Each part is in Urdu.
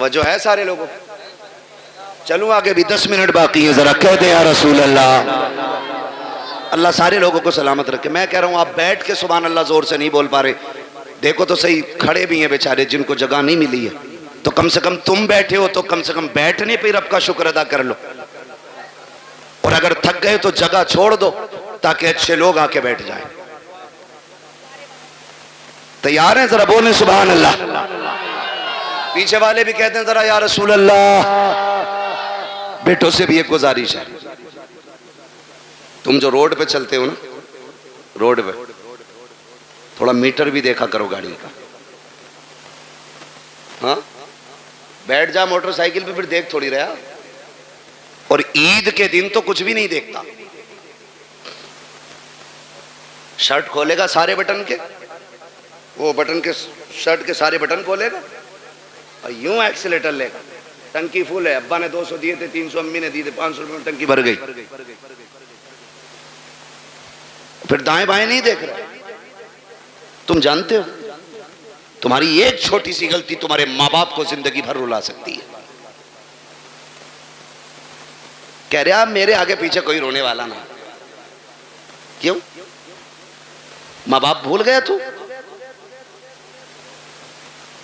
توجہ ہے سارے لوگوں؟ چلوں آگے بھی 10 منٹ باقی ہے، ذرا کہہ دیں یا رسول اللہ۔ اللہ سارے لوگوں کو سلامت رکھے۔ میں کہہ رہا ہوں آپ بیٹھ کے سبحان اللہ زور سے نہیں بول پا رہے، دیکھو تو صحیح، کھڑے بھی ہیں بیچارے جن کو جگہ نہیں ملی ہے، تو کم سے کم تم بیٹھے ہو تو کم سے کم بیٹھنے پہ رب کا شکر ادا کر لو، اور اگر تھک گئے تو جگہ چھوڑ دو تاکہ اچھے لوگ آ کے بیٹھ جائیں۔ تیار ہیں؟ ذرا بولیں سبحان اللہ۔ پیچھے والے بھی کہتے ہیں ذرا یا رسول اللہ۔ بیٹوں سے بھی ایک گزارش ہے، تم جو روڈ پہ چلتے ہو نا، روڈ پہ تھوڑا میٹر بھی دیکھا کرو گاڑی کا۔ ہاں بیٹھ جا موٹر سائیکل پہ، پھر دیکھ تھوڑی رہا۔ اور عید کے دن تو کچھ بھی نہیں دیکھتا، شرٹ کھولے گا سارے بٹن کے، وہ بٹن کے شرٹ کے سارے بٹن کھولے گا اور یوں ایکسیلیٹر لے گا، ٹنکی فل ہے، ابا نے 200 دیے تھے، 300 امی نے دیے تھے، 500 روپے میں ٹنکی بھر گئی، پھر دائیں بائیں نہیں دیکھ رہا۔ تم جانتے ہو تمہاری ایک چھوٹی سی غلطی تمہارے ماں باپ کو زندگی بھر رلا سکتی ہے۔ کہہ رہے آپ میرے آگے پیچھے کوئی رونے والا نہ، کیوں؟ ماں باپ بھول گیا تو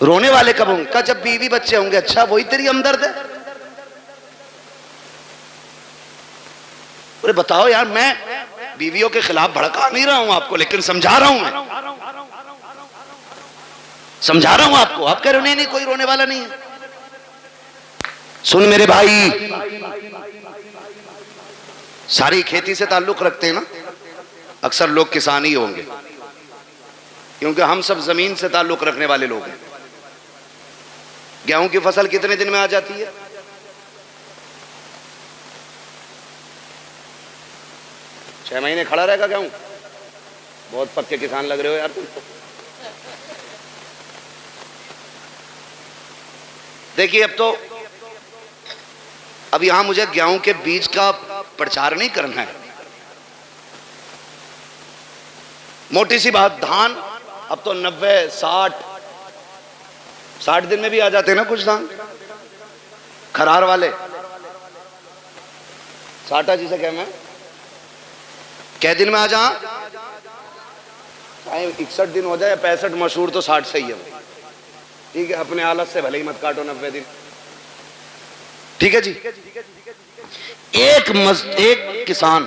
رونے والے کب ہوں گے؟ کہا جب بیوی بچے ہوں گے۔ اچھا وہی تیری ہمدرد ہے؟ ارے بتاؤ یار، میں بیویوں کے خلاف بھڑکا نہیں رہا ہوں آپ کو، لیکن سمجھا رہا ہوں، میں سمجھا رہا ہوں آپ کو۔ آپ کہہ رہے ہو نہیں نہیں کوئی رونے والا نہیں ہے۔ سن میرے بھائی، ساری کھیتی سے تعلق رکھتے ہیں نا، اکثر لوگ کسان ہی ہوں گے، کیونکہ ہم سب زمین سے تعلق رکھنے والے لوگ ہیں۔ گیہوں کی فصل کتنے دن میں آ جاتی ہے؟ 6 مہینے کھڑا رہے گا گیہوں؟ بہت پکے کسان لگ رہے ہو یار تم تو۔ دیکھیے اب یہاں مجھے گیہوں کے بیج کا پرچار نہیں کرنا ہے، موٹی سی بات، دھان اب تو 90 60 دن میں بھی آ جاتے ہیں نا کچھ دھان، کھرار والے ساٹا جسے کہنا ہے، کیا دن میں آ جائیں؟ 61 دن ہو جائے 65، مشہور تو 60 سے ہی ہے، ٹھیک ہے، اپنے حالت سے بھلے ہی مت کاٹو 90 دن، ٹھیک ہے جی۔ ایک کسان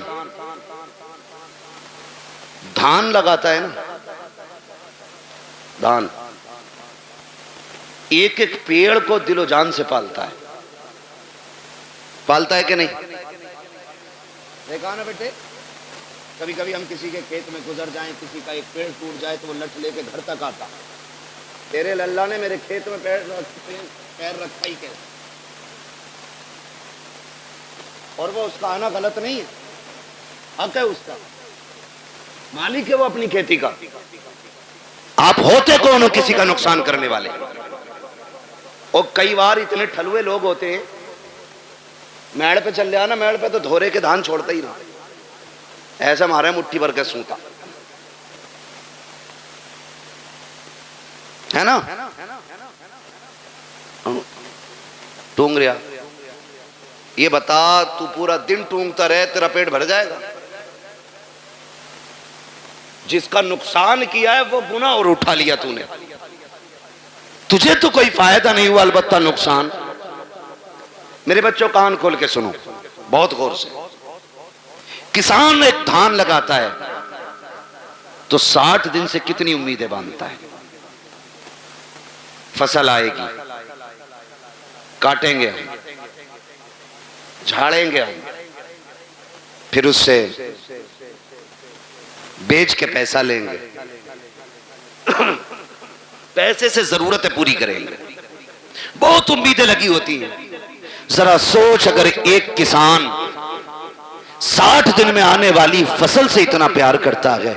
دھان لگاتا ہے نا، دھان ایک ایک پیڑ کو دل و جان سے پالتا ہے کہ نہیں؟ دیکھا نا بیٹے، کبھی کبھی ہم کسی کے کھیت میں گزر جائیں، کسی کا ایک پیڑ ٹوٹ جائے تو وہ لٹ لے کے گھر تک آتا، تیرے اللہ نے میرے کھیت میں پیر رکھا ہی کیسے؟ اور وہ اس کا آنا غلط نہیں ہے، حق ہے اس کا، مالک ہے وہ اپنی کھیتی کا۔ آپ ہوتے کون ہو کسی کا نقصان کرنے والے؟ اور کئی بار اتنے ٹھلوے لوگ ہوتے ہیں، میڑ پہ چل جانا، میڑ پہ تو دھورے کے دھان چھوڑتا ہی نہ، ایسا مارے مٹھی بھر کے سوتا ہے نا، ٹونگ رہا۔ یہ بتا تو پورا دن ٹونگتا رہے تیرا پیٹ بھر جائے گا؟ جس کا نقصان کیا ہے وہ گناہ اور اٹھا لیا تو نے، تجھے تو کوئی فائدہ نہیں ہوا، البتہ نقصان۔ میرے بچوں کان کھول کے سنو بہت غور سے، کسان ایک دھان لگاتا ہے تو 60 دن سے کتنی امیدیں باندھتا ہے؟ فصل آئے گی، کاٹیں گے ہم، جھاڑیں گے ہم، پھر اس سے بیچ کے پیسہ لیں گے، پیسے سے ضرورتیں پوری کریں گے، بہت امیدیں لگی ہوتی ہیں۔ ذرا سوچ، اگر ایک کسان 60 دن میں آنے والی فصل سے اتنا پیار کرتا ہے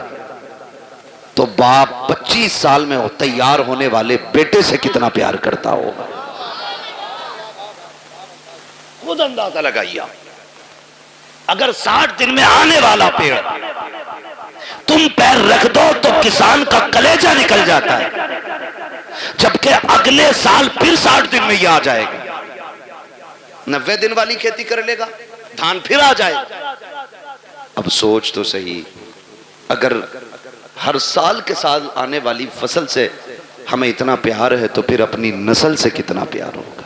تو باپ 25 سال میں تیار ہونے والے بیٹے سے کتنا پیار کرتا ہوگا؟ خود اندازہ لگائیے۔ اگر 60 دن میں آنے والا پیڑ تم پیر رکھ دو تو کسان کا کلیجہ نکل جاتا ہے، جبکہ اگلے سال پھر 60 دن میں یہ آ جائے گا. 90 دن والی کھیتی کر لے گا, دھان پھر آ جائے. اب سوچ تو صحیح, اگر ہر سال کے سال آنے والی فصل سے ہمیں اتنا پیار ہے تو پھر اپنی نسل سے کتنا پیار ہوگا.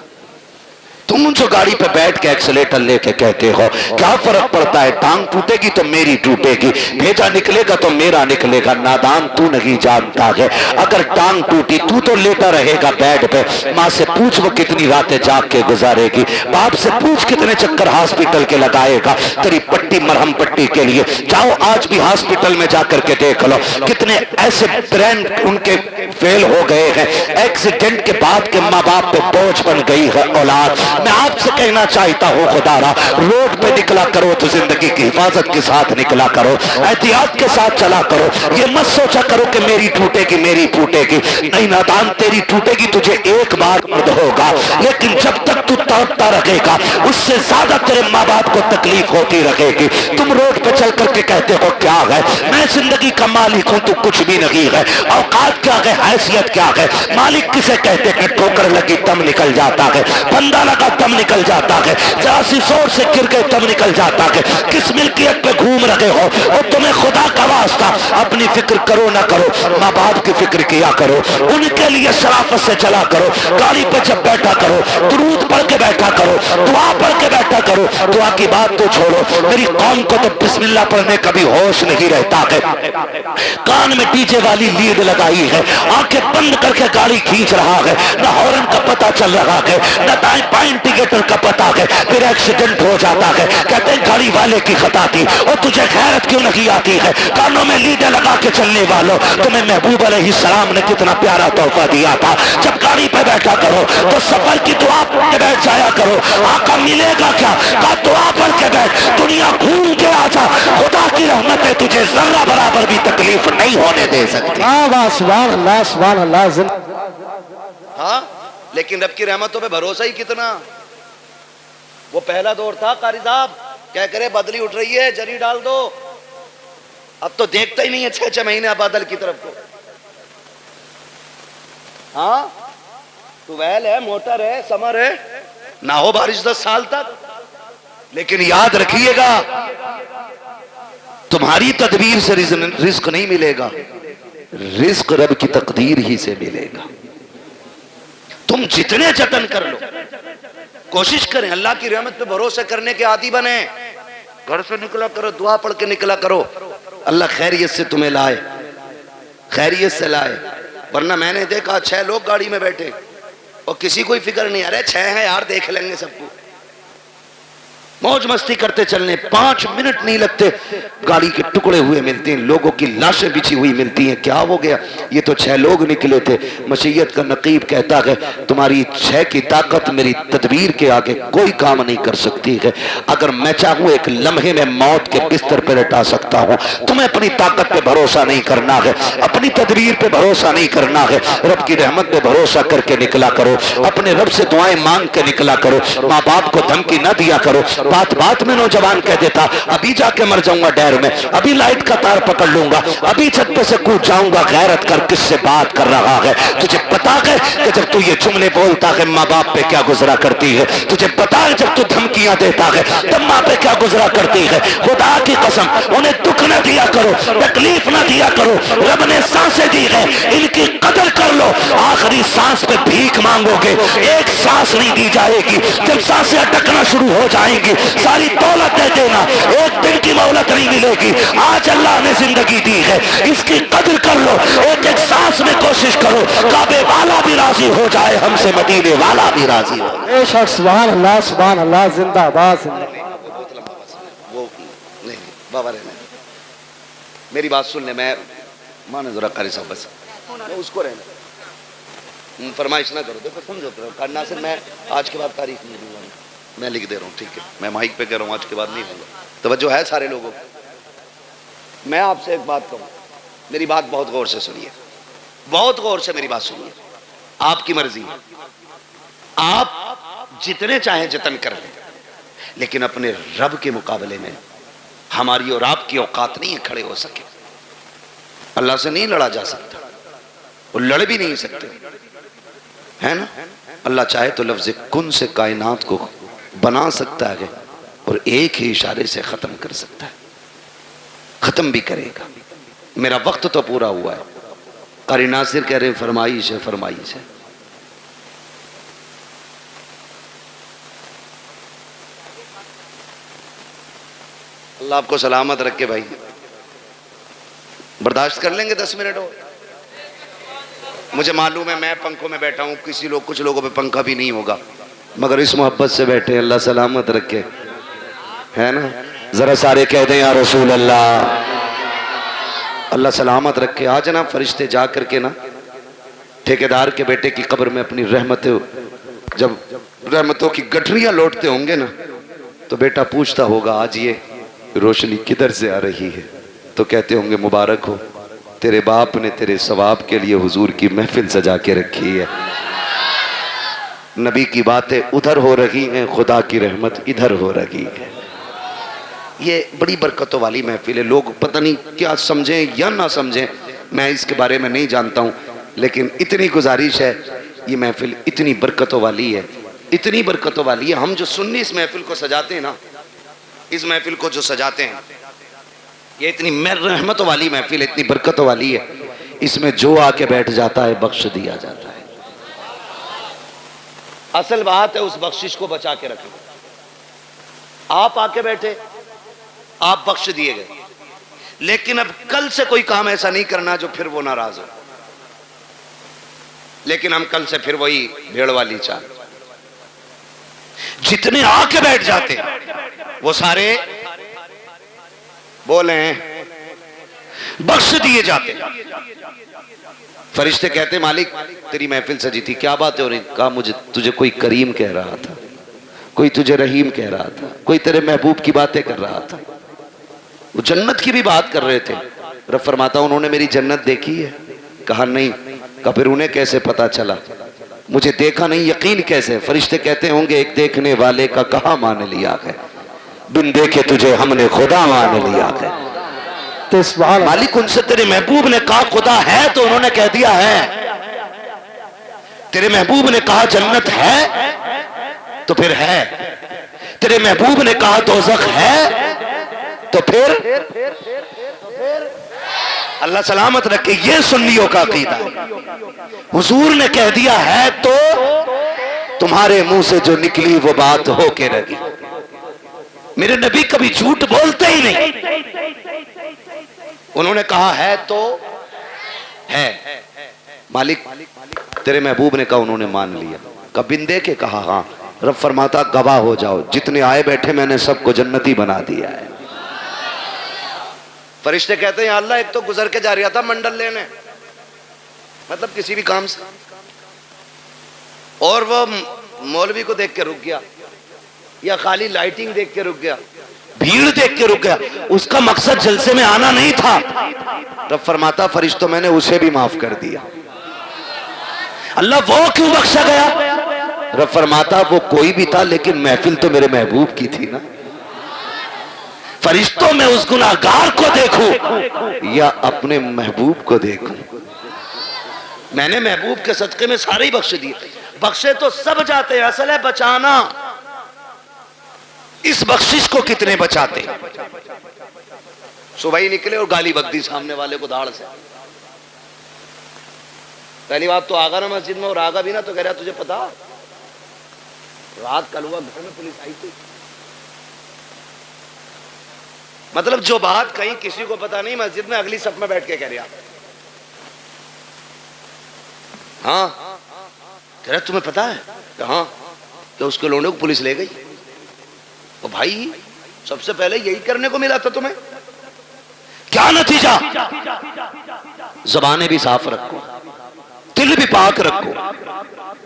تم جو گاڑی پہ بیٹھ کے ایکسیلیٹر لے کے کہتے ہو کیا فرق پڑتا ہے, ٹانگ ٹوٹے گی تو میری ٹوٹے گی, بھیجا نکلے گا تو میرا نکلے گا. نادان تو نہیں جانتا ہے, اگر ٹانگ ٹوٹی تو لیٹا رہے گا بیڈ پہ. ماں سے پوچھ وہ کتنی راتیں جاگ کے گزارے گی, باپ سے پوچھ کتنے چکر ہاسپٹل کے لگائے گا تیری پٹی مرہم پٹی کے لیے. جاؤ آج بھی ہاسپٹل میں جا کر کے دیکھ لو کتنے ایسے برین ان کے فیل ہو گئے ہیں, ایکسیڈنٹ کے بعد کے ماں باپ پہ بوجھ بن گئی ہے اولاد. میں آپ سے کہنا چاہتا ہوں خدا را, روڈ پہ نکلا کرو تو زندگی کی حفاظت کے ساتھ نکلا کرو, احتیاط کے ساتھ چلا کرو. یہ مت سوچا کرو کہ میری ٹوٹے گی میری ٹوٹے گی. نہیں نادان, تیری ٹوٹے گی تجھے ایک بار درد ہوگا, لیکن جب تک تو تڑپتا رہے گا اس سے زیادہ تیرے ماں باپ کو تکلیف ہوتی رہے گی. تم روڈ پہ چل کر کے کہتے ہو کیا ہے, میں زندگی کا مالک ہوں, تو کچھ بھی نہیں ہے. اوقات کیا ہے, حیثیت کیا ہے, مالک کسے کہتے ہیں؟ ٹھوکر لگی تم نکل جاتا ہے, بندہ لگا تم نکل جاتا ہے, ذرا سی زور سے گر گئے تم نکل جاتا ہے. کس ملکیت پہ گھوم رہے ہو, اور تمہیں خدا کا واسطہ اپنی فکر کرو نہ کرو, ماں باپ کی فکر کیا کرو, ان کے لیے شرافت سے چلا کرو. گاڑی پہ جب بیٹھا کرو درود پڑھ کے بیٹھا کرو, دعا پڑھ کے بیٹھا کرو. دعا کی بات تو چھوڑو, میری قوم کو تو بسم اللہ پڑھنے کا بھی ہوش نہیں رہتا ہے. کان میں ڈی جے والی لیڈ لگائی ہے, آنکھیں بند کر کے گاڑی کھینچ رہا ہے, نہ ہارن کا پتہ چل رہا ہے, نہ دائیں بائیں انڈیکیٹر کا پتہ ہے, پھر ایکسیڈنٹ ہو جاتا ہے. کہتے ہیں گاڑی والے کی خطا تھی, اور تجھے غیرت کیوں نہیں آتی ہے؟ کانوں میں لیڈیں لگا کے چلنے والوں, تمہیں محبوب علیہ السلام نے کتنا پیارا تحفہ دیا تھا. جب گاڑی پہ بیٹھا کرو تو سفر کی دعا پڑھ کے بیٹھ جایا کرو. آقا ملے گا کیا, کہا دعا پڑھ کے بیٹھ, دنیا گھوم کے آ جا, خدا کی رحمتیں تجھے ذرہ برابر بھی تکلیف نہیں ہونے دے سکتی. سبحان اللہ سبحان اللہ. ہاں, لیکن رب کی رحمتوں پہ بھروسہ ہی کتنا. وہ پہلا دور تھا قاری صاحب, کیا کرے بدلی اٹھ رہی ہے جری ڈال دو, اب تو دیکھتا ہی نہیں ہے 6 مہینے بادل کی طرف کو. ہاں, ٹویل ہے, موٹر ہے, سمر ہے, نہ ہو بارش 10 سال تک. لیکن یاد رکھیے گا تمہاری تدبیر سے رزق نہیں ملے گا, رزق رب کی تقدیر ہی سے ملے گا. تم جتنے جتن کر لو, کوشش کریں اللہ کی رحمت پہ بھروسہ کرنے کے عادی بنیں. گھر سے نکلا کرو, دعا پڑھ کے نکلا کرو, اللہ خیریت سے تمہیں لائے, خیریت سے لائے. ورنہ میں نے دیکھا 6 لوگ گاڑی میں بیٹھے اور کسی کوئی فکر نہیں, ارے 6 ہیں یار دیکھ لیں گے سب کو, موج مستی کرتے چلنے. 5 منٹ نہیں لگتے گاڑی کے ٹکڑے ہوئے ملتے ہیں, لوگوں کی لاشیں بچھی ہوئی ملتی ہیں. کیا ہو گیا, یہ تو 6 لوگ نکلے تھے. مشیت کا نقیب کہتا ہے تمہاری 6 کی طاقت میری تدبیر کے آگے کوئی کام نہیں کر سکتی ہے. اگر میں چاہوں ایک لمحے میں موت کے بستر پہ لٹا سکتا ہوں. تمہیں اپنی طاقت پہ بھروسہ نہیں کرنا ہے, اپنی تدبیر پہ بھروسہ نہیں کرنا ہے, رب کی رحمت پہ بھروسہ کر کے نکلا کرو. اپنے رب سے دعائیں مانگ کے نکلا کرو, ماں باپ کو دھمکی نہ دیا کرو. بات بات میں نوجوان کہہ دیتا ابھی جا کے مر جاؤں گا ڈیر میں, ابھی لائٹ کا تار پکڑ لوں گا, ابھی چھت پہ سے کود جاؤں گا. غیرت کر, کس سے بات کر رہا ہے؟ تجھے پتا ہے کہ جب تو یہ جملے بولتا ہے ماں باپ پہ کیا گزرا کرتی ہے؟ تجھے پتا ہے جب تو دھمکیاں دیتا ہے تب ماں پہ کیا گزرا کرتی ہے؟ خدا کی قسم انہیں دکھ نہ دیا کرو, تکلیف نہ دیا کرو. رب نے سانسیں دی ہے, ان کی قدر کر لو. آخری سانس پہ بھیک مانگو گے, ایک سانس نہیں دی جائے گی. جب سانسیں اٹکنا شروع ہو جائیں گی ساری دولت دے دینا, ایک دن کی مہلت نہیں ملے گی. آج اللہ نے زندگی دی ہے, اس کی قدر کر لو. ایک ایک سانس میں کوشش کرو کعبے والا بھی راضی ہو جائے, ہم سے مدینے والا بھی راضی ہو. بے شک سبحان اللہ سبحان اللہ. زندہ باد. وہ نہیں بابا رہنے, میری بات سن لے, میں مانے ذرا قاری صاحب بس اس کو رہنا, فرمائش نہ کرو. دیکھو سمجھو ناصر, میں آج کے بعد تاریخ نہیں دوں گا, میں لکھ دے رہا ہوں, ٹھیک ہے؟ میں مائک پہ کہہ رہا ہوں, آج کے بعد نہیں ہوگا. توجہ ہے سارے لوگوں. میں آپ سے ایک بات کہوں, میری بات بہت غور سے سنیے, بہت غور سے میری بات سنیے. آپ کی مرضی, آپ جتنے چاہیں جتن کر لیں, لیکن اپنے رب کے مقابلے میں ہماری اور آپ کی اوقات نہیں کھڑے ہو سکے. اللہ سے نہیں لڑا جا سکتا, وہ لڑ بھی نہیں سکتے. ہے نا؟ اللہ چاہے تو لفظ کن سے کائنات کو بنا سکتا ہے اور ایک ہی اشارے سے ختم کر سکتا ہے، ختم بھی کرے گا۔ میرا وقت تو پورا ہوا ہے۔ قاری ناصر کہہ رہے ہیں فرمائش ہے، فرمائش ہے۔ اللہ آپ کو سلامت رکھے بھائی، برداشت کر لیں گے 10 منٹ ہو؟ مجھے معلوم ہے میں پنکھوں میں بیٹھا ہوں، کچھ لوگوں پہ پنکھا بھی نہیں ہوگا، مگر اس محبت سے بیٹھے، اللہ سلامت رکھے، ہے نا؟ ذرا سارے کہہ دیں یا رسول اللہ، اللہ سلامت رکھے۔ آج نا فرشتے جا کر کے نا ٹھیکیدار کے بیٹے کی قبر میں اپنی جب رحمتوں کی گٹھریاں لوٹتے ہوں گے نا تو بیٹا پوچھتا ہوگا آج یہ روشنی کدھر سے آ رہی ہے؟ تو کہتے ہوں گے مبارک ہو، تیرے باپ نے تیرے ثواب کے لیے حضور کی محفل سجا کے رکھی ہے، نبی کی باتیں ادھر ہو رہی ہیں، خدا کی رحمت ادھر ہو رہی ہے۔ یہ بڑی برکتوں والی محفل ہے، لوگ پتہ نہیں کیا سمجھیں یا نہ سمجھیں، میں اس کے بارے میں نہیں جانتا ہوں، لیکن اتنی گزارش ہے، یہ محفل اتنی برکتوں والی ہے، اتنی برکتوں والی ہے۔ ہم جو سنی اس محفل کو سجاتے ہیں نا، اس محفل کو جو سجاتے ہیں، یہ اتنی رحمتوں والی محفل ہے، اتنی برکتوں والی ہے، اس میں جو آ کے بیٹھ جاتا ہے بخش دیا جاتا ہے۔ اصل بات ہے اس بخشش کو بچا کے رکھیں۔ آپ آ کے بیٹھے، آپ بخش دیے گئے، لیکن اب کل سے کوئی کام ایسا نہیں کرنا جو پھر وہ ناراض ہو۔ لیکن ہم کل سے پھر وہی بھیڑ والی چال، جتنے آ کے بیٹھ جاتے وہ سارے بولے ہیں بخش دیے جاتے۔ فرشتے کہتے مالک تیری محفل سجی تھی، کیا باتیں ہو رہی؟ کہا مجھے تجھے کوئی کریم کہہ رہا تھا، کوئی تجھے رحیم کہہ رہا تھا، کوئی تیرے محبوب کی باتیں کر رہا تھا، وہ جنت کی بھی بات کر رہے تھے۔ رب فرماتا انہوں نے میری جنت دیکھی ہے؟ کہا نہیں۔ کہا پھر انہیں کیسے پتا چلا؟ مجھے دیکھا نہیں، یقین کیسے؟ فرشتے کہتے ہوں گے ایک دیکھنے والے کا کہاں مان لیا ہے، بن دیکھے تجھے ہم نے خدا مان لیا ہے۔ تو سبحان اللہ۔ مالک ان سے تیرے محبوب نے کہا خدا ہے تو انہوں نے کہہ دیا ہے، تیرے محبوب نے کہا جنت ہے تو پھر ہے، تیرے محبوب نے کہا دوزخ ہے تو پھر اللہ سلامت رکھے۔ یہ سنیوں کا عقیدہ ہے، حضور نے کہہ دیا ہے تو تمہارے منہ سے جو نکلی وہ بات ہو کے رہی۔ میرے نبی کبھی جھوٹ بولتے ہی نہیں، انہوں نے کہا ہے تو ہے۔ مالک تیرے محبوب نے کہا انہوں نے مان لیا، کہا بن دے کے کہا ہاں۔ رب فرماتا گواہ ہو جاؤ، جتنے آئے بیٹھے میں نے سب کو جنتی بنا دیا ہے۔ فرشتے کہتے ہیں یا اللہ ایک تو گزر کے جا رہا تھا منڈل لینے، مطلب کسی بھی کام سے، اور وہ مولوی کو دیکھ کے رک گیا یا خالی لائٹنگ دیکھ کے رک گیا، بھیڑ دیکھ کے رک گیا، اس کا مقصد جلسے میں آنا نہیں تھا۔ رب فرماتا فرشتوں میں نے اسے بھی معاف کر دیا۔ اللہ وہ کیوں بخشا گیا؟ رب فرماتا وہ کوئی بھی تھا لیکن محفل تو میرے محبوب کی تھی نا۔ فرشتوں میں اس گناہگار کو دیکھوں یا اپنے محبوب کو دیکھوں؟ میں نے محبوب کے صدقے میں سارے ہی بخش دیے۔ بخشے تو سب جاتے ہیں، اصل ہے بچانا۔ اس بخشش کو کتنے بچاتے؟ صبح ہی نکلے اور گالی بک دی سامنے والے کو دھاڑ سے۔ پہلی بات تو آگا نا مسجد میں، اور آگا بھی نا تو کہہ رہا تجھے پتا رات کل ہوا گھر میں پولیس آئی تھی۔ مطلب جو بات کہیں کسی کو پتا نہیں، مسجد میں اگلی صف میں بیٹھ کے کہہ رہا ہاں، کہہ رہا تمہیں پتا ہے کہ ہاں کہ اس کے لوگوں کو پولیس لے گئی۔ تو بھائی سب سے پہلے یہی کرنے کو ملا تھا تمہیں، کیا نتیجہ؟ زبانیں بھی صاف رکھو، دل بھی پاک رکھو۔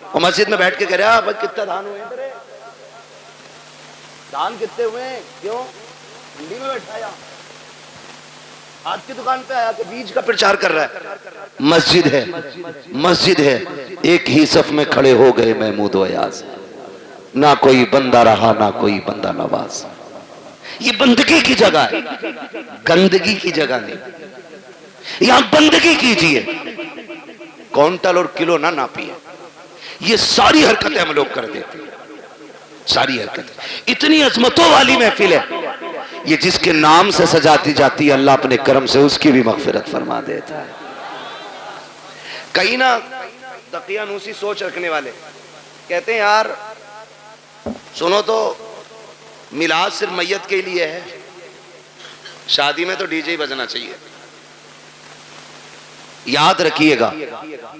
اور مسجد میں بیٹھ کے کہہ رہا بھائی کتنا دھان ہوئے ہیں، دھان کتنے ہوئے ہیں؟ کیوں منڈی میں بیٹھایا، آج کی دکان پہ آیا کہ بیج کا پرچار کر رہا ہے۔ مسجد ہے، مسجد ہے، ایک ہی صف میں کھڑے ہو گئے محمود و ایاز، نہ کوئی بندہ رہا نہ کوئی بندہ نواز۔ یہ بندگی کی جگہ ہے، گندگی کی جگہ نہیں۔ یہاں بندگی کیجئے، کونٹل اور کلو نہ ناپیے۔ یہ ساری حرکتیں ہم لوگ کر دیتے ہیں، ساری حرکتیں۔ اتنی عظمتوں والی محفل ہے، یہ جس کے نام سے سجاتی جاتی ہے اللہ اپنے کرم سے اس کی بھی مغفرت فرما دیتا ہے۔ کئی نا دقیانوسی سوچ رکھنے والے کہتے ہیں یار سنو تو میلاد صرف میت کے لیے ہے، شادی میں تو ڈی جے ہی بجنا چاہیے۔ یاد رکھیے گا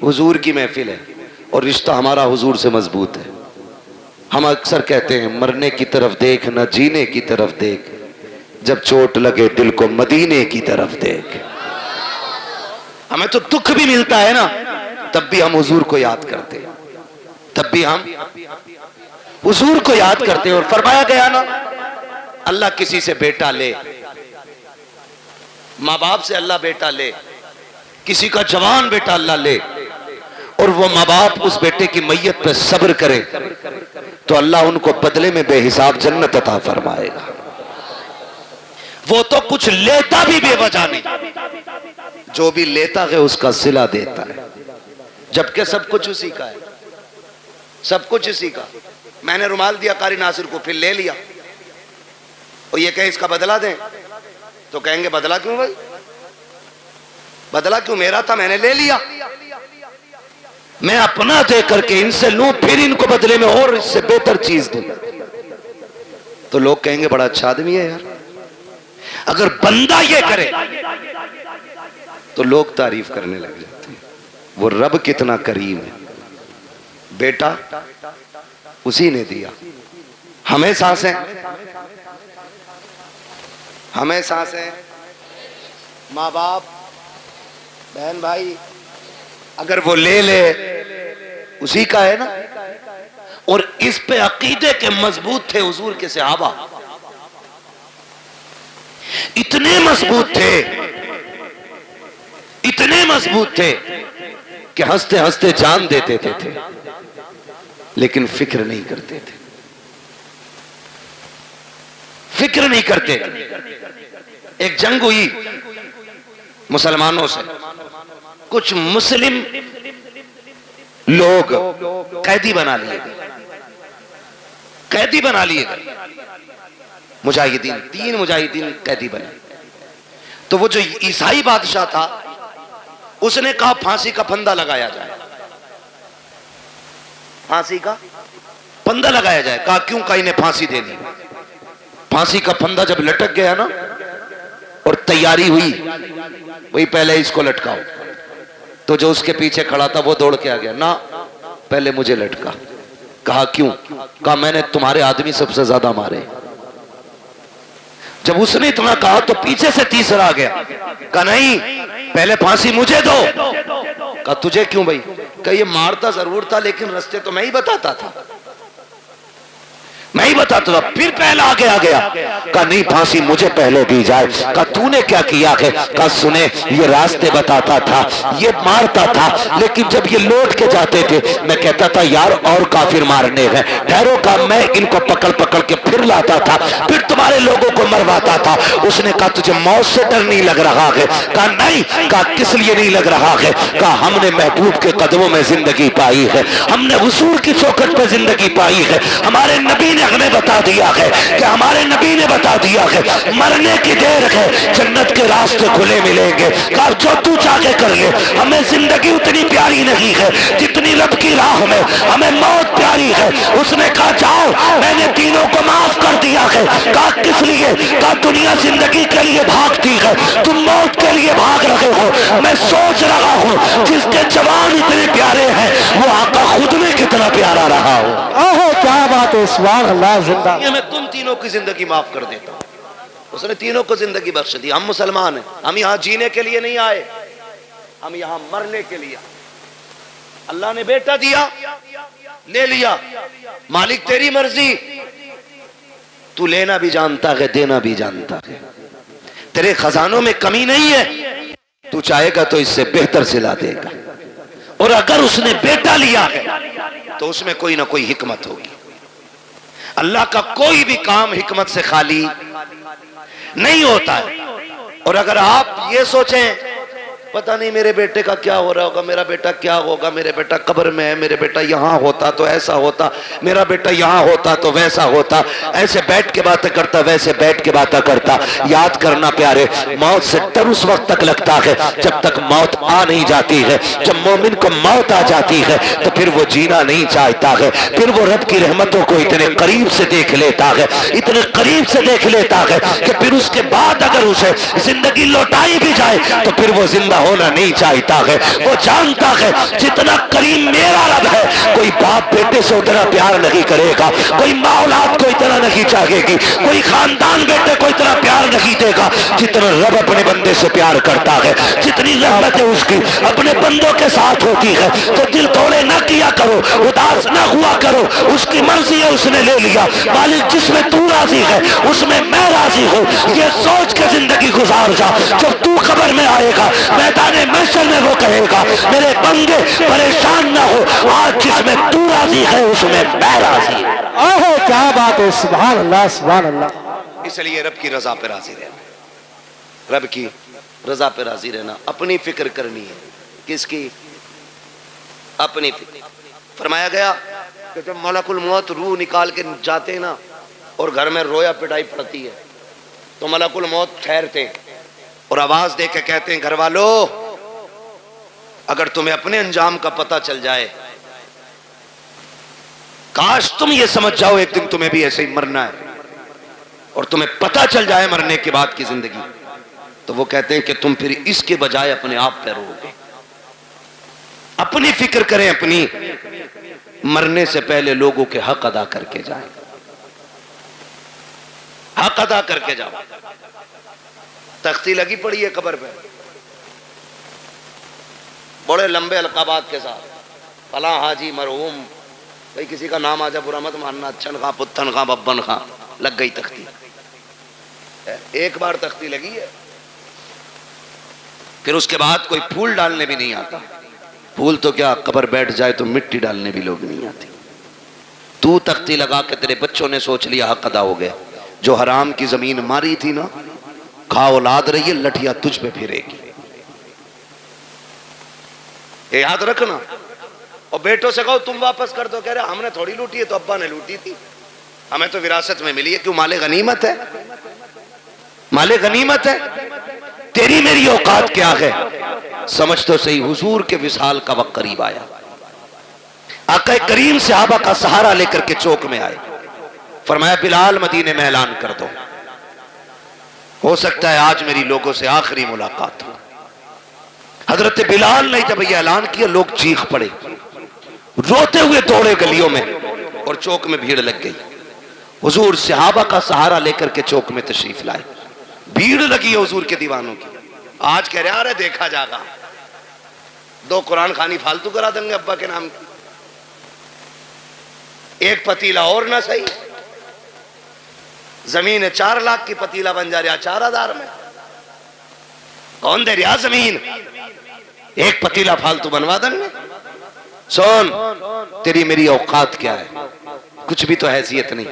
حضور کی محفل ہے اور رشتہ ہمارا حضور سے مضبوط ہے۔ ہم اکثر کہتے ہیں مرنے کی طرف دیکھ نہ جینے کی طرف دیکھ، جب چوٹ لگے دل کو مدینے کی طرف دیکھ۔ ہمیں تو دکھ بھی ملتا ہے نا، تب بھی ہم حضور کو یاد کرتے ہیں، تب بھی ہم حضور کو یاد کرتے ہیں۔ اور فرمایا گیا نا اللہ کسی سے بیٹا لے، ماں باپ سے اللہ بیٹا لے، کسی کا جوان بیٹا اللہ لے، اور وہ ماں باپ اس بیٹے کی میت پہ صبر کرے تو اللہ ان کو بدلے میں بے حساب جنت عطا فرمائے گا۔ وہ تو کچھ لیتا بھی بے وجہ نہیں، جو بھی لیتا ہے اس کا صلہ دیتا ہے، جبکہ سب کچھ اسی کا ہے، سب کچھ اسی کا۔ میں نے رومال دیا قاری ناصر کو، پھر لے لیا، اور یہ کہ اس کا بدلہ دیں تو کہیں گے بدلہ کیوں بھائی، بدلہ کیوں، میرا تھا میں نے لے لیا، میں اپنا دے کر کے ان سے لوں پھر ان کو بدلے میں اور اس سے بہتر چیز دوں، تو لوگ کہیں گے بڑا اچھا آدمی ہے یار۔ اگر بندہ یہ کرے تو لوگ تعریف کرنے لگ جاتے ہیں، وہ رب کتنا کریم ہے، بیٹا اسی نے دیا، ہمیں سانسیں، ہمیں سانسیں، ماں باپ بہن بھائی، اگر وہ لے لے اسی کا ہے نا۔ اور اس پہ عقیدے کے مضبوط تھے حضور کے صحابہ، اتنے مضبوط تھے، اتنے مضبوط تھے کہ ہنستے ہنستے جان دیتے تھے لیکن فکر نہیں کرتے تھے، فکر نہیں کرتے تھے۔ ایک جنگ ہوئی مسلمانوں سے، کچھ مسلم لوگ قیدی بنا لیے گئے، قیدی بنا لیے گئے مجاہدین، 3 مجاہدین قیدی بنے۔ تو وہ جو عیسائی بادشاہ تھا اس نے کہا پھانسی کا پھندا لگایا جائے، پھانسی کا پھندا لگایا جائے۔ کہا کیوں؟ کہا انہیں پھانسی دینی۔ پھانسی کا پھندا جب لٹک گیا نا اور تیاری ہوئی وہی پہلے اس کو لٹکاؤ، تو جو اس کے پیچھے کھڑا تھا وہ دوڑ کے آ گیا، نہ پہلے مجھے لٹکا۔ کہا کیوں؟ کہا میں نے تمہارے آدمی سب سے زیادہ مارے۔ جب اس نے اتنا کہا تو پیچھے سے تیسرا آ گیا، کہا نہیں پہلے پھانسی مجھے دو۔ کہا تجھے کیوں بھائی؟ کہ یہ مارتا ضرور تھا لیکن رستے تو میں ہی بتاتا تھا، میں ہی بتاتا تھا۔ پھر پہلا آگے آ گیا، کہا نہیں پھانسی مجھے پہلے دی جائے۔ کہا تو نے کیا کیا ہے؟ کہا سنے یہ راستے بتاتا تھا، یہ مارتا تھا، لیکن جب یہ لوٹ کے جاتے تھے میں کہتا تھا یار اور کافر مارنے ہیں، ٹھہرو۔ کہا میں ان کو پکڑ پکڑ کے پھر لاتا تھا، پھر تمہارے لوگوں کو مرواتا تھا۔ اس نے کہا تجھے موت سے ڈر نہیں لگ رہا ہے؟ کہا نہیں۔ کہا کس لیے نہیں لگ رہا ہے؟ کہا ہم نے محبوب کے قدموں میں زندگی پائی ہے، ہم نے حضور کی چوکھٹ پہ زندگی پائی ہے، ہمارے نبی نے ہمیں بتا دیا ہے کہ ہمارے نبی نے بتا دیا ہے مرنے کی دیر ہے جنت کے راستے کھلے ملیں گے۔ کہا جو تو چاہے کر لے، ہمیں زندگی اتنی پیاری نہیں ہے جتنی رب کی راہ میں ہمیں موت پیاری ہے۔ اس نے کہا جاؤ میں نے تینوں کو معاف کر دیا ہے۔ کہا کس لیے؟ کہا دنیا زندگی کے لیے بھاگتی ہے، تم موت کے لیے بھاگ رہے ہو۔ میں سوچ رہا ہوں جس کے جوان اتنے پیارے ہیں وہ آقا خود میں کتنا پیارا رہا ہو۔ اوہ کیا بات ہے، سبحان اللہ، زندہ۔ میں تم تینوں کی زندگی معاف کر دیتا ہوں۔ اس نے تینوں کو زندگی بخش دی۔ ہم مسلمان ہیں، ہم یہاں جینے کے لیے نہیں آئے، ہم یہاں مرنے کے لیے۔ اللہ نے بیٹا دیا، لے لیا، مالک تیری مرضی، تو لینا بھی جانتا ہے دینا بھی جانتا ہے، تیرے خزانوں میں کمی نہیں ہے، تو چاہے گا تو اس سے بہتر صلہ دے گا۔ اور اگر اس نے بیٹا لیا ہے تو اس میں کوئی نہ کوئی حکمت ہوگی۔ اللہ کا کوئی بھی کام حکمت سے خالی نہیں ہوتا ہے۔ اور اگر آپ یہ سوچیں پتہ نہیں میرے بیٹے کا کیا ہو رہا ہوگا، میرا بیٹا کیا ہوگا، میرے بیٹا قبر میں ہے، میرے بیٹا یہاں ہوتا تو ایسا ہوتا، میرا بیٹا یہاں ہوتا تو ویسا ہوتا، ایسے بیٹھ کے باتیں کرتا، ویسے بیٹھ کے باتیں کرتا۔ یاد کرنا پیارے، موت سے ڈر اس وقت تک لگتا ہے جب تک موت آ نہیں جاتی ہے۔ جب مومن کو موت آ جاتی ہے تو پھر وہ جینا نہیں چاہتا ہے، پھر وہ رب کی رحمتوں کو اتنے قریب سے دیکھ لیتا ہے، اتنے قریب سے دیکھ لیتا ہے کہ پھر اس کے بعد اگر اسے زندگی لوٹائی بھی جائے تو پھر وہ زندہ ہونا نہیں چاہتا ہے۔ وہ جانتا ہے جتنا کریم میرا رب ہے، کوئی باپ بیٹے سے اتنا پیار نہیں کرے گا، کوئی ماں اولاد کو اتنا نہیں چاہے گی، کوئی خاندان بیٹے کو اتنا پیار نہیں دے گا جتنا رب اپنے بندے سے پیار کرتا ہے۔ جتنی رحمت اس کی اپنے بندوں کے ساتھ ہوتی ہے تو دل توڑے نہ کیا کرو، اداس نہ ہوا کرو، اس کی مرضی ہے، اس نے لے لیا۔ مالک جس میں تو راضی ہے اس میں میں راضی ہوں، یہ سوچ کے زندگی گزار جا۔ جب تو قبر میں آئے گا، میدان محشر میں وہ کہے گا میرے بندے پریشان نہ ہو، آج جس میں تو راضی ہے اس میں میں راضی ہوں۔ اوہ کیا بات ہے، سبحان اللہ سبحان اللہ۔ اس لیے رب کی رضا پہ راضی رہنا، رب کی رضا پہ راضی رہنا، اپنی فکر کرنی ہے۔ کس کی؟ اپنی فکر۔ فرمایا گیا کہ جب ملک الموت روح نکال کے جاتے ہیں نا اور گھر میں رویا پٹائی پڑتی ہے تو ملک الموت ٹھہرتے ہیں اور آواز دے کے کہتے ہیں گھر والو اگر تمہیں اپنے انجام کا پتہ چل جائے، کاش تم یہ سمجھ جاؤ ایک دن تمہیں بھی ایسے ہی مرنا ہے اور تمہیں پتہ چل جائے مرنے کے بعد کی زندگی، تو وہ کہتے ہیں کہ تم پھر اس کے بجائے اپنے آپ پہ رو گے۔ اپنی فکر کریں، اپنی، مرنے سے پہلے لوگوں کے حق ادا کر کے جائیں، حق ادا کر کے جاؤ۔ تختی لگی پڑی ہے قبر پہ بڑے لمبے القابات کے ساتھ، فلاں حاجی مرحوم، بھئی کسی کا نام آ جا برا مت ماننا، اچھن خاں پتن خاں ببن خاں، لگ گئی تختی۔ ایک بار تختی لگی ہے پھر اس کے بعد کوئی پھول ڈالنے بھی نہیں آتا، پھول تو کیا قبر بیٹھ جائے تو مٹی ڈالنے بھی لوگ نہیں آتے۔ تو تختی لگا کے تیرے بچوں نے سوچ لیا حق ادا ہو گیا، جو حرام کی زمین ماری تھی نا، کھا اولاد رہی ہے، لٹھیا تجھ پہ پھرے گی، یہ یاد رکھنا۔ اور بیٹوں سے کہو تم واپس کر دو، کہہ رہے ہم نے تھوڑی لوٹی ہے، تو ابا نے لوٹی تھی، ہمیں تو وراثت میں ملی ہے۔ کیوں؟ مال غنیمت ہے، مال غنیمت ہے۔ تیری میری اوقات کیا ہے؟ سمجھ تو صحیح، حضور کے وصال کا وقت قریب آیا، آقا کریم صحابہ کا سہارا لے کر کے چوک میں آئے، فرمایا بلال مدینے میں اعلان کر دو، ہو سکتا ہے آج میری لوگوں سے آخری ملاقات ہو۔ حضرت بلال نے جب یہ اعلان کیا لوگ چیخ پڑے، روتے ہوئے دوڑے گلیوں میں اور چوک میں بھیڑ لگ گئی۔ حضور صحابہ کا سہارا لے کر کے چوک میں تشریف لائے، بھیڑ لگی ہے حضور کے دیوانوں کی۔ آج کہہ رہے ہیں دیکھا جاگا، 2 قرآن خوانی فالتو کرا دیں گے ابا کے نام کی، ایک پتیلا اور نہ صحیح، زمین 4 لاکھ کی پتیلا بن جا رہا 4000 میں، کون دے رہا زمین، ایک پتیلا فالتو بنوا دیں گے۔ سون تیری میری اوقات کیا ہے، کچھ بھی تو حیثیت نہیں۔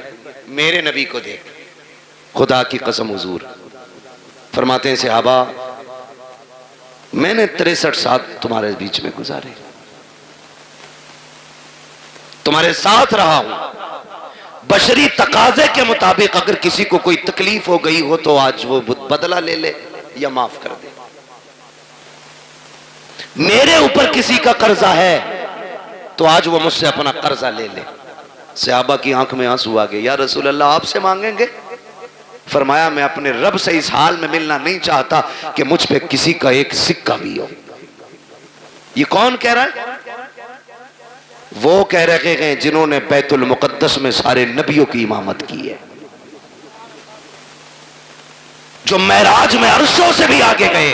میرے نبی کو دیکھ، خدا کی قسم حضور فرماتے ہیں صحابہ میں نے 63 سال تمہارے بیچ میں گزارے، تمہارے ساتھ رہا ہوں، بشری تقاضے کے مطابق اگر کسی کو کوئی تکلیف ہو گئی ہو تو آج وہ بدلہ لے لے یا معاف کر دے۔ میرے اوپر کسی کا قرضہ ہے تو آج وہ مجھ سے اپنا قرضہ لے لے۔ صحابہ کی آنکھ میں آنسو آ گئے، یا رسول اللہ آپ سے مانگیں گے؟ فرمایا میں اپنے رب سے اس حال میں ملنا نہیں چاہتا کہ مجھ پہ کسی کا ایک سکہ بھی ہو۔ یہ کون کہہ رہا ہے؟ وہ کہہ رہے ہیں جنہوں نے بیت المقدس میں سارے نبیوں کی امامت کی ہے، جو معراج میں عرشوں سے بھی آگے گئے۔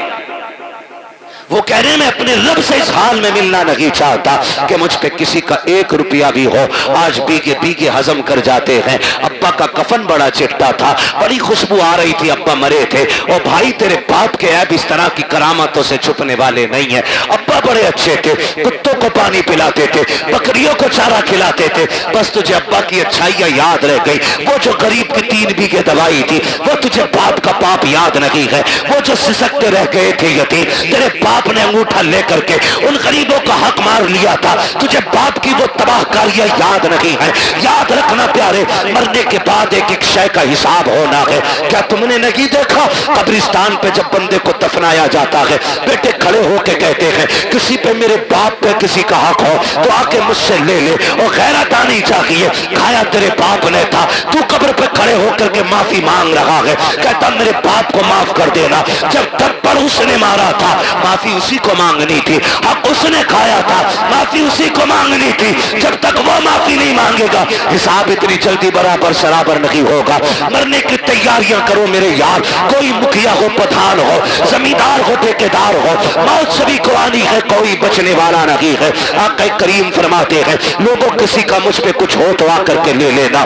وہ کہہ رہے ہیں میں اپنے رب سے اس حال میں ملنا نہیں چاہتا کہ مجھ پہ کسی کا 1 روپیہ بھی ہو۔ آج بیگے ہضم کر جاتے ہیں۔ ابا کا کفن بڑا چٹا تھا، بڑی خوشبو آ رہی تھی، ابا مرے تھے۔ اور بھائی تیرے باپ کے عیب اس طرح کی کرامتوں سے چھپنے والے نہیں ہیں۔ ابا بڑے اچھے تھے، کتوں کو پانی پلاتے تھے، بکریوں کو چارہ کھلاتے تھے، بس تجھے ابا کی اچھائیاں یاد رہ گئی۔ وہ جو غریب کی 3 بیگھے دوائی تھی وہ تجھے باپ کا پاپ یاد نہیں ہے۔ وہ جو سسکتے رہ گئے تھے یتیم، تیرے باپ باپ نے انگوٹھا لے کر کے ان غریبوں کا حق مار لیا تھا، تجھے باپ کی وہ تباہ کاریاں یاد نہیں ہے؟ یاد رکھنا پیارے، مرنے کے بعد ایک ایک شے کا حساب ہونا ہے۔ کیا تم نے نہیں دیکھا قبرستان پہ جب بندے کو دفنایا جاتا ہے، بیٹے کھڑے ہو کے کہتے ہیں کسی پہ میرے باپ پہ کسی کا حق ہو تو آ کے مجھ سے لے لے، اور غیرت آنی چاہیے، کھایا تیرے باپ نے تھا، تو قبر پہ کھڑے ہو کر کے معافی مانگ رہا ہے، کہتا میرے باپ کو معاف کر دینا، جب تھپڑ اس نے مارا تھا معافی اسی کو مانگنی تھی، حق اس نے کھایا تھا معافی اسی کو مانگنی تھی، جب تک وہ معافی نہیں مانگے گا حساب اتنی جلدی برابر سرابر نہیں ہوگا۔ مرنے کی تیاریاں کرو میرے یار، کوئی مکھیا ہو، پٹھان ہو، زمیندار ہو، ٹھیکیدار ہو، موت سبھی کو آنی ہے، کوئی بچنے والا نہیں ہے۔ آقا کریم فرماتے ہیں لوگوں کسی کا مجھ پہ کچھ ہو تو آ کر کے لے لینا۔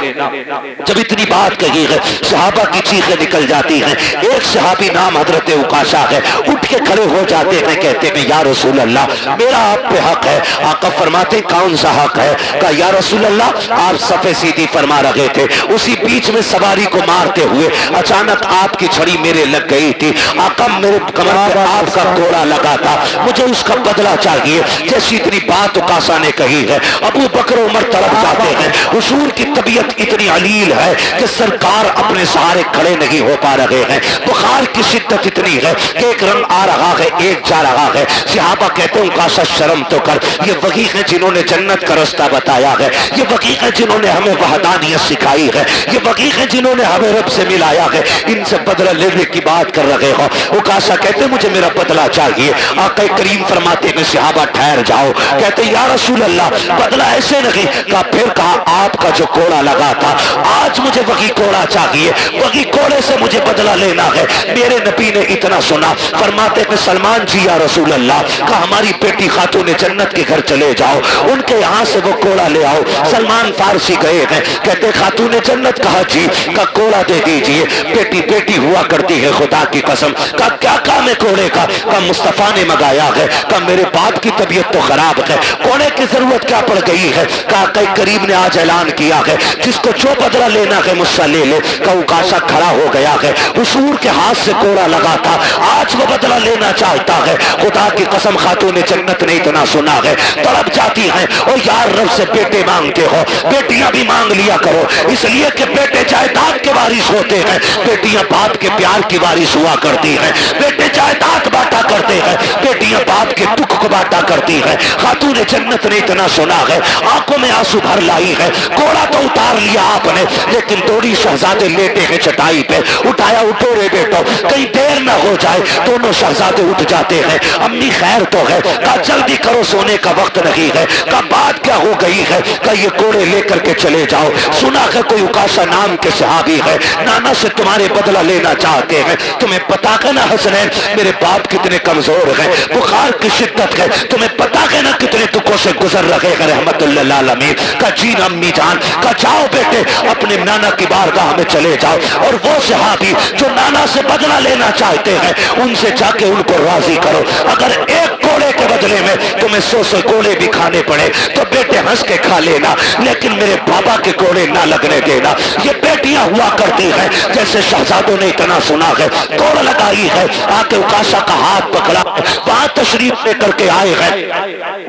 جب اتنی بات کہی ہے صحابہ کی چیخیں نکل جاتی ہیں۔ ایک صحابی نام حضرت عکاشہ ہے، اٹھ کے کھڑے ہو جاتے ہیں، کہتے ہیں یا رسول اللہ میرا آپ پہ حق ہے۔ آقا فرماتے کون سا حق ہے؟ کہا یا رسول اللہ آپ صفے سیدھی فرما رہے تھے، اسی بیچ میں سواری کو مارتے ہوئے اچانک آپ کی چھڑی میرے لگ گئی تھی، آقا میرے کمر پہ آپ کا کوڑا لگا تھا، مجھے اس کا بدلہ چاہیے۔ جیسی اتنی بات عکاشہ نے کہی ہے ابو بکر عمر طرف جاتے ہیں، حضور کی طبیعت اتنی علیل ہے کہ سرکار اپنے سہارے کھڑے نہیں ہو پا رہے ہیں، بخار کی شدت اتنی ہے کہ ایک رنگ آ رہا ہے ایک جا رہا ہے۔ صحابہ کہتے ہیں عکاشہ شرم تو کر، یہ وہی ہیں جنہوں نے جنت کا رستہ بتایا ہے، یہ وہی ہیں جنہوں نے ہمیں وحدانیت سکھائی ہے، یہ وہی ہیں جنہوں نے ہمیں رب سے ملایا ہے، ان سے بدلہ لینے کی بات کر رہے ہو۔ عکاشہ کہتے ہیں مجھے میرا بدلہ چاہیے۔ آقا کریم فرماتے ہیں صحابہ ٹھہر جاؤ، کہتے ہیں یا رسول اللہ بدلہ ایسے نہیں۔ کہا پھر کہا آپ کا جو کوڑا لگا تھا آج مجھے وہی کوڑا چاہیے، وہی کوڑے سے مجھے بدلہ لینا ہے۔ میرے نبی نے اتنا سنا، فرماتے ہیں سلمان جی یا رسول اللہ، کہا ہماری بیٹی خاتون جنت کے گھر چلے جاؤ، ان کے یہاں سے وہ کوڑا لے آؤ۔ سلمان فارسی گئے ہیں، کہتے خاتون جنت، کہا جی، کا کوڑا دے دیجئے، بیٹی بیٹی ہوا کرتی ہے خدا کی قسم۔ کہا کیا کام ہے کوڑے کا؟ کہا مصطفیٰ نے منگایا ہے۔ کہا میرے باپ کی طبیعت تو خراب ہے، کوڑے کی ضرورت کیا پڑ گئی ہے؟ کہا کہ کریم نے آج اعلان کیا ہے جس کو جو بدلہ لینا ہے مجھ سے لے لے۔ کہا عکاشہ کھڑا ہو گیا ہے، حضور کے ہاتھ سے کوڑا لگا تھا، آج وہ بدلہ لینا چاہتا ہے۔ خدا کی قسم خاتون جنت نے اتنا سنا ہے، تڑپ جاتی ہیں اور یار رب سے بیٹے مانگتے ہو، بیٹیاں بھی مانگ لیا کرو، اس لیے کہ بیٹے جائیداد کے وارث ہوتے ہیں، بیٹیاں باپ کے پیار کی وارث ہوا کرتی ہیں، بیٹے جائیداد بانٹا کرتے ہیں، بیٹیاں باپ کے دکھ کو بانٹا کرتی ہیں۔ خاتون جنت نے اتنا سنا ہے، آنکھوں میں آنسو بھر لائی ہے، کوڑا تو اتار لیا آپ نے، لیکن دوری شہزادے لیٹے ہیں چٹائی پہ، اٹھایا اٹھو رے بیٹو، کہیں دیر نہ ہو جائے۔ دونوں شہزادے اٹھ جاتے ہیں، امی خیر تو ہے؟ کہا جلدی کرو سونے کا وقت نہیں ہے۔ کہا بات کیا ہو گئی ہے؟ کہا یہ کوڑے لے کر کے چلے جاؤ، سنا ہے کوئی عکاشہ نام کے صحابی ہے، نانا سے تمہارے بدلہ لینا چاہتے ہیں، تمہیں پتا ہے نا حسنین میرے باپ کتنے کمزور ہیں، بخار کی شدت ہے، تمہیں پتا ہے نا کتنے دکھوں سے گزر رہے ہیں رحمت اللہ العالمین۔ کہا جی امی جان۔ کہا جاؤ بیٹے اپنے نانا کی بارگاہ میں چلے جاؤ، اور وہ صحابی جو نانا سے بدلہ لینا چاہتے ہیں ان سے جا کے ان کو راضی کرو، اگر ایک کوڑے کے بدلے میں تمہیں 100 کوڑے بھی کھانے پڑے تو بیٹے ہنس کے کھا لینا، لیکن میرے بابا کے کوڑے نہ لگنے دینا۔ یہ بیٹیاں ہوا کرتی ہیں، جیسے شہزادوں نے اتنا سنا ہے، کوڑ لگائی ہے، آ کے عکاشہ کا ہاتھ پکڑا، وہاں تشریف لے کر کے آئے ہیں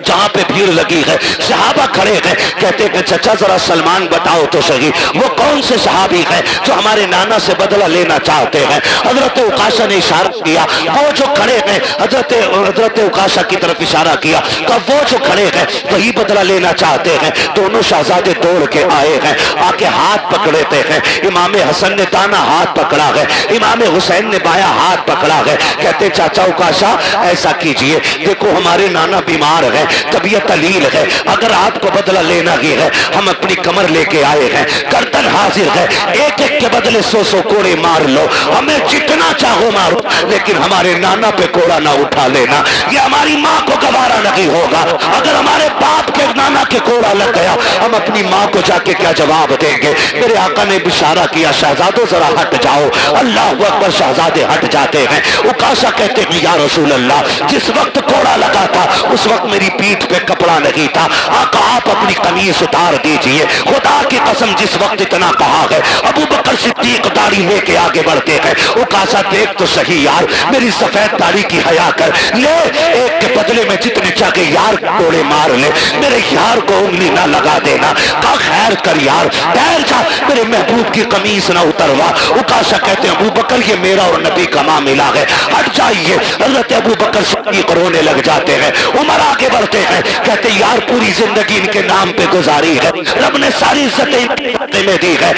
جہاں پہ بھیڑ لگی ہے، صحابہ کھڑے ہیں، کہتے ہیں چچا ذرا سلمان بتاؤ تو صحیح وہ کون سے صحابی ہیں جو ہمارے نانا سے بدلہ لینا چاہتے ہیں؟ حضرت عکاشہ نے اشارہ کیا، وہ جو کھڑے ہیں، حضرت عکاشہ کی طرف اشارہ کیا، کہ وہ جو کھڑے ہیں وہی بدلہ لینا چاہتے ہیں۔ دونوں شہزادے دوڑ کے آئے ہیں، آ کے ہاتھ پکڑتے ہیں، امام حسن نے دانا ہاتھ پکڑا ہے، امام حسین نے بایاں ہاتھ پکڑا ہے، کہتے چاچا عکاشہ ایسا کیجئے، دیکھو ہمارے نانا بیمار ہے، طبیعت علیل ہے، اگر آپ کو بدلہ لینا ہی ہے ہم اپنی کمر لے کے آئے ہیں، گردن حاضر ہے، ایک ایک کے بدلے 100 کوڑے مار لو، ہمیں جتنا چاہو مارو، لیکن ہمارے نانا پہ کوڑا نہ اٹھا لینا، یہ ہماری ماں کو گوارا نہیں ہوگا۔ اگر ہمارے باپ کے نانا کے کوڑا لگ گیا ہم اپنی ماں کو جا کے کیا جواب دیں گے؟ میرے آقا نے اشارہ کیا شہزادوں ذرا ہٹ جاؤ، اللہ اکبر، شہزادے ہٹ جاتے ہیں۔ عکاشہ کہتے ہیں یا رسول اللہ جس وقت کوڑا لگا تھا اس وقت میری پیٹھ پہ کپڑا نہیں تھا، آقا آپ اپنی قمیص اتار دیجئے، خدا کی قسم جس وقت اتنا کہا ہے۔ ابو بکر صدیق داڑھی لے کے آگے بڑھتے ہیں، عکاشہ دیکھ تو صحیح یار میری سفید داڑھی کی حیا کر لے، ایک کے بدلے میں جتنے چاہے یار کوڑے مار لے، میرے یار کو انگلی نہ لگا دینا، کہا خیر کر یار، ٹھہر جا، میرے محبوب کی قمیص نہ اتروا۔ اکاشا کہتے ہیں ابو بکر یہ میرا اور نبی کا معاملہ ہے، ہٹ جائیے۔ حضرت ابو بکر صدیق رونے لگ جاتے ہیں، عمر آگے بڑھتے ہیں، کہتے ہیں یار پوری زندگی ان کے نام پہ گزاری ہے، رب نے ساری عزتیں میں دی ہے،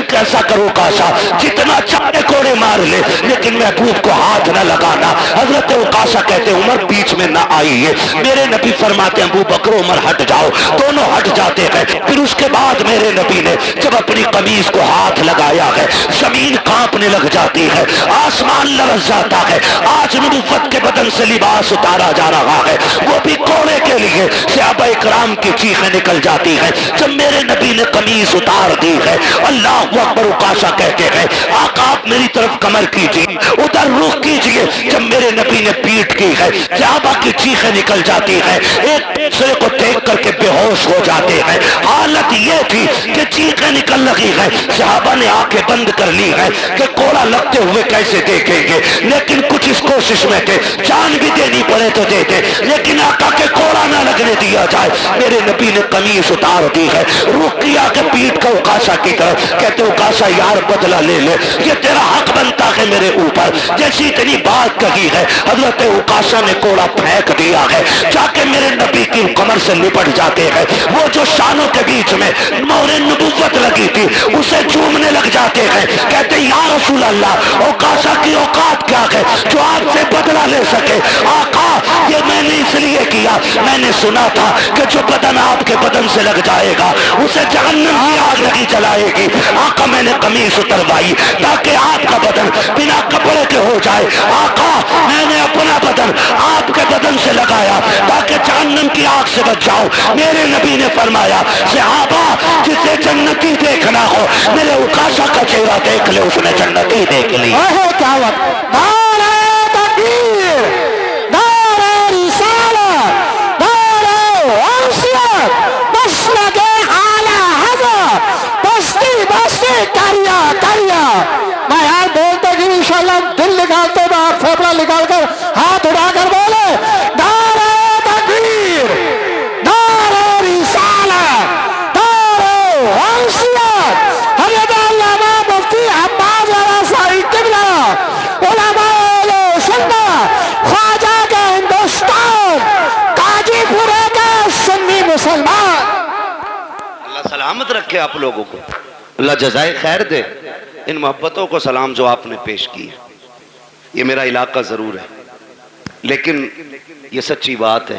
کیسا کرو اکاشا، جتنا چاہے کوڑے مار لے لیکن محبوب کو ہاتھ نہ لگانا۔ حضرت اکاشا کہتے ہیں عمر بیچ میں نہ آئیے، میرے نبی فرماتے ہیں ابو بکر عمر ہٹ جاؤ، دونوں ہٹ جاتے ہیں۔ پھر اس کے بعد میرے نبی نے جب اپنی قمیص کو ہاتھ لگایا ہے، زمین کانپنے لگ جاتی ہے، آسمان لرز جاتا ہے، آج نبوت کے بدن سے لباس اتارا جا رہا ہے، وہ بھی کوڑے کے لیے۔ صحابہ اکرام کی چیخیں نکل جاتی ہیں جب میرے نبی نے قمیص اتار دی ہے۔ اللہ اکبر، اکاشا کہتے ہیں آقا آپ میری طرف کمر کیجیے، ادھر رخ کیجیے، جب میرے نبی نے پیٹ کی ہے صحابہ کی چیخیں نکل جاتی ہیں، ایک دوسرے کو دیکھ کر کے بے ہوش ہو جاتے ہیں۔ حالت یہ تھی کہ چیخیں نکل لگی ہیں، صحابہ نے آنکھیں بند کر لی ہے کہ کوڑا لگتے ہوئے کیسے دیکھیں گے، لیکن کچھ اس کوشش میں تھے جان بھی دینی پڑے تو دیتے، لیکن آقا کے کوڑا نہ لگنے دیا جائے۔ میرے نبی نے قمیص اتار دی ہے، رخ کیا کہ پیٹ کا اکاشا کی طرف، کہتے اکاشا یار بدلہ لے لے، یہ تیرا حق بنتا ہے میرے اوپر۔ جیسی اتنی بات کہی ہے حضرت اکاشا نے کوڑا پھینک دیا ہے، جا کے میرے نبی کی کمر سے لپٹ جاتے ہیں، وہ جو شانوں کے بیچ میں مہر نبوت لگی تھی اسے چومنے لگ جاتے ہیں، کہتے یا رسول اللہ اکاشا کی اوقات کیا ہے جو آپ سے بدلہ لے سکے؟ آقا یہ میں نے اس لیے کیا، میں نے سنا تھا کہ جو بدن آپ کے بدن سے لگ جائے گا اسے جہنم کی آگ نہیں جلائے گی۔ آقا میں نے قمیص اتروائی تاکہ آپ کا بدن بنا کپڑے کے ہو جائے، آقا میں نے اپنا بدن آپ کے بدن سے لگایا تاکہ جہنم کی آگ سے بچ جاؤ۔ میرے نبی نے فرمایا صحابہ جسے جنتی دیکھنا ہو میرے اکاشا کا چہرہ دیکھ لے، اس نے جنتی دیکھ لی۔ کیا بات، نعرہ تکبیر، نعرہ رسالت، نعرہ غوثیت، مسلک اعلیٰ حضرت، بستی بستی کریا کریا۔ میں یار بولتے کہ انشاءاللہ دل نکالتے باہر پھیپڑا نکال کر ہاتھ اٹھا کر بولے نعرہ تکبیر، نعرہ رسالت، نعرہ غوثیت۔ حضرت علامہ مفتی عباس رضوی قبلہ، علماء اہل سنت، خواجہ کے ہندوستان، قاضی پورے کے سنی مسلمان۔ اللہ سلامت رکھے آپ لوگوں کو، اللہ جزائے خیر دے۔ ان محبتوں کو سلام جو آپ نے پیش کی ہے، یہ میرا علاقہ ضرور ہے، لیکن یہ سچی بات ہے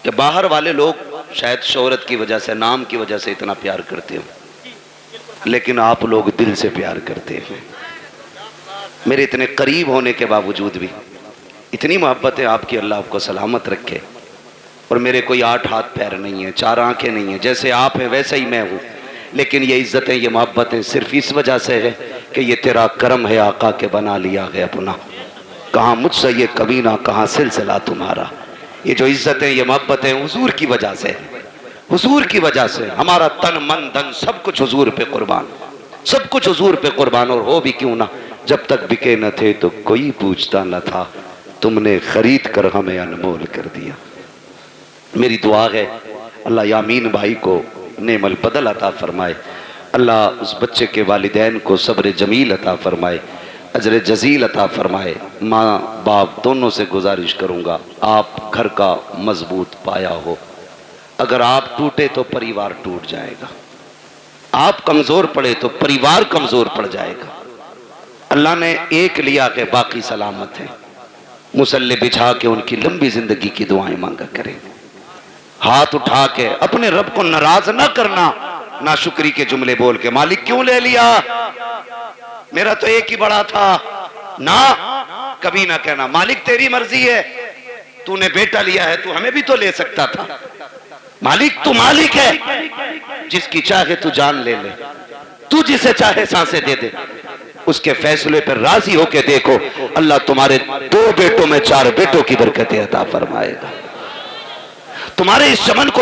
کہ باہر والے لوگ شاید شہرت کی وجہ سے، نام کی وجہ سے اتنا پیار کرتے ہوں، لیکن آپ لوگ دل سے پیار کرتے ہیں۔ میرے اتنے قریب ہونے کے باوجود بھی اتنی محبت ہے آپ کی، اللہ آپ کو سلامت رکھے۔ اور میرے کوئی 8 ہاتھ پیر نہیں ہیں، 4 آنکھیں نہیں ہیں، جیسے آپ ہیں ویسے ہی میں ہوں، لیکن یہ عزتیں، یہ محبتیں صرف اس وجہ سے ہے کہ یہ تیرا کرم ہے آقا کے بنا لیا ہے اپنا، کہاں مجھ سے یہ کبھی نہ کہاں سلسلہ تمہارا۔ یہ جو عزتیں، یہ محبتیں حضور کی وجہ سے، حضور کی وجہ سے ہمارا تن من دھن سب کچھ حضور پہ قربان، سب کچھ حضور پہ قربان۔ اور ہو بھی کیوں نہ، جب تک بکے نہ تھے تو کوئی پوچھتا نہ تھا، تم نے خرید کر ہمیں انمول کر دیا۔ میری دعا ہے اللہ یامین بھائی کو نعم البدل عطا فرمائے، اللہ اس بچے کے والدین کو صبر جمیل عطا فرمائے، اجر جزیل عطا فرمائے۔ ماں باپ دونوں سے گزارش کروں گا آپ گھر کا مضبوط پایا ہو، اگر آپ ٹوٹے تو پریوار ٹوٹ جائے گا، آپ کمزور پڑے تو پریوار کمزور پڑ جائے گا۔ اللہ نے ایک لیا کہ باقی سلامت ہے، مصلی بچھا کے ان کی لمبی زندگی کی دعائیں مانگا کریں، ہاتھ اٹھا کے اپنے رب کو ناراض نہ کرنا، ناشکری کے جملے بول کے مالک کیوں لے لیا، میرا تو ایک ہی بڑا تھا، نہ کبھی نہ کہنا مالک تیری مرضی ہے، تو نے بیٹا لیا ہے تو ہمیں بھی تو لے سکتا تھا، مالک تو مالک ہے، جس کی چاہے تو جان لے لے، تو جسے چاہے سانسیں دے دے، اس کے فیصلے پر راضی ہو کے دیکھو، اللہ تمہارے 2 بیٹوں میں 4 بیٹوں کی برکتیں عطا فرمائے گا۔ تمہارے اس چمن کو